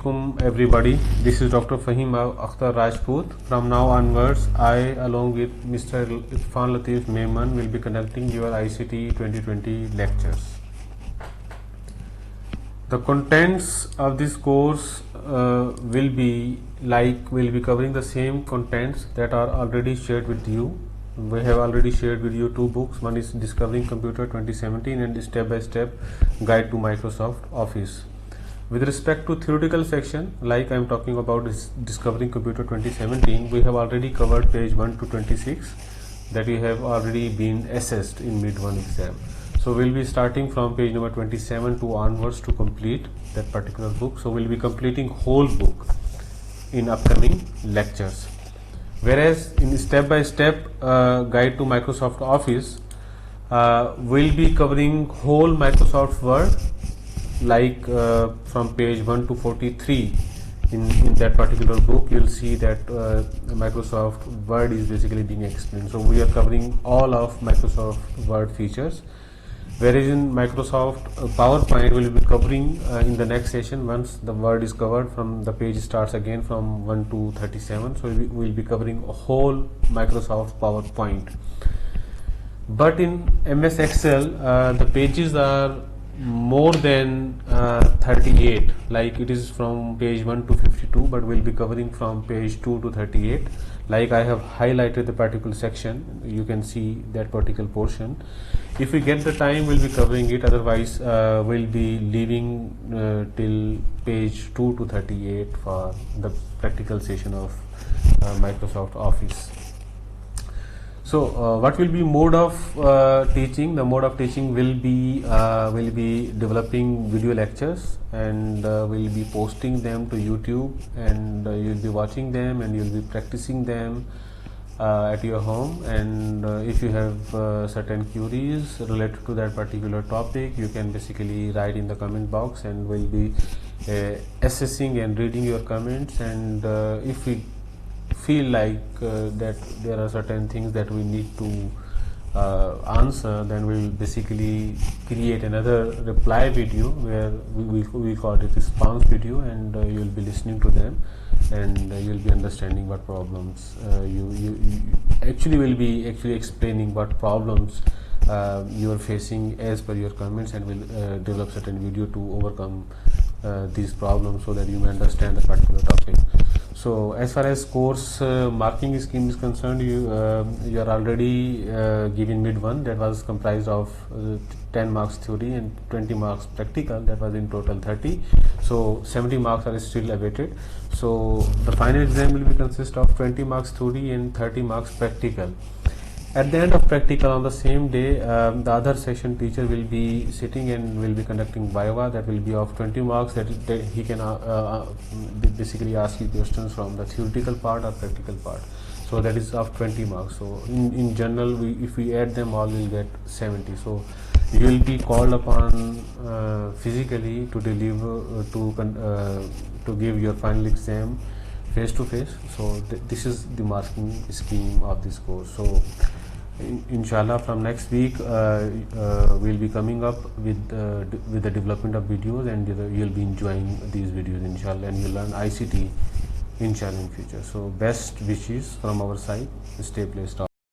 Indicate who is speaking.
Speaker 1: alaikum everybody. This is Dr. Fahim Akhtar Rajput. From now onwards, I along with Mr. Irfan Latif Mehman will be conducting your ICT 2020 lectures. The contents of this course will be covering the same contents that are already shared with you. We have already shared with you two books. One is Discovering Computer 2017 and Step by Step Guide to Microsoft Office. With respect to theoretical section, like I am talking about Discovering Computer 2017, we have already covered page 1 to 26 that we have already been assessed in mid-1 exam. So we'll be starting from page number 27 to onwards to complete that particular book. So we'll be completing whole book in upcoming lectures. Whereas in Step by Step Guide to Microsoft Office, we'll be covering whole Microsoft Word, from page 1 to 43. In that particular book, you'll see that Microsoft Word is basically being explained. So we are covering all of Microsoft Word features. Whereas in Microsoft PowerPoint, we will be covering in the next session. Once the Word is covered, from the page starts again from 1 to 37. So we will be covering a whole Microsoft PowerPoint. But in MS Excel, the pages are more than 38, like it is from page 1 to 52, but we'll be covering from page 2 to 38. Like I have highlighted the particular section, you can see that particular portion. If we get the time, we'll be covering it. Otherwise, we'll be leaving till page 2 to 38 for the practical session of Microsoft Office. So what will be mode of teaching? The mode of teaching will be developing video lectures, and we'll be posting them to YouTube, and you'll be watching them and you'll be practicing them at your home. And if you have certain queries related to that particular topic, you can basically write in the comment box, and we'll be assessing and reading your comments. And if we feel like that there are certain things that we need to answer, then we will basically create another reply video where we call it response video, and you will be listening to them, and you will be understanding what problems you actually will be explaining what problems you are facing as per your comments, and will develop certain video to overcome these problems so that you may understand the particular topic. So as far as course marking scheme is concerned, you are already given mid-1, that was comprised of 10 marks theory and 20 marks practical, that was in total 30. So 70 marks are still awaited. So the final exam will be consist of 20 marks theory and 30 marks practical. At the end of practical, on the same day, the other session teacher will be sitting and will be conducting Viva, that will be of 20 marks, that he can basically ask you questions from the theoretical part or practical part. So that is of 20 marks. So in general, if we add them all, we'll get 70. So you will be called upon physically to deliver to give your final exam face to face. So this is the marking scheme of this course. So inshallah, from next week we'll be coming up with the development of videos, and you'll be enjoying these videos inshallah, and you'll learn ICT inshallah in future. So best wishes from our side. Stay blessed.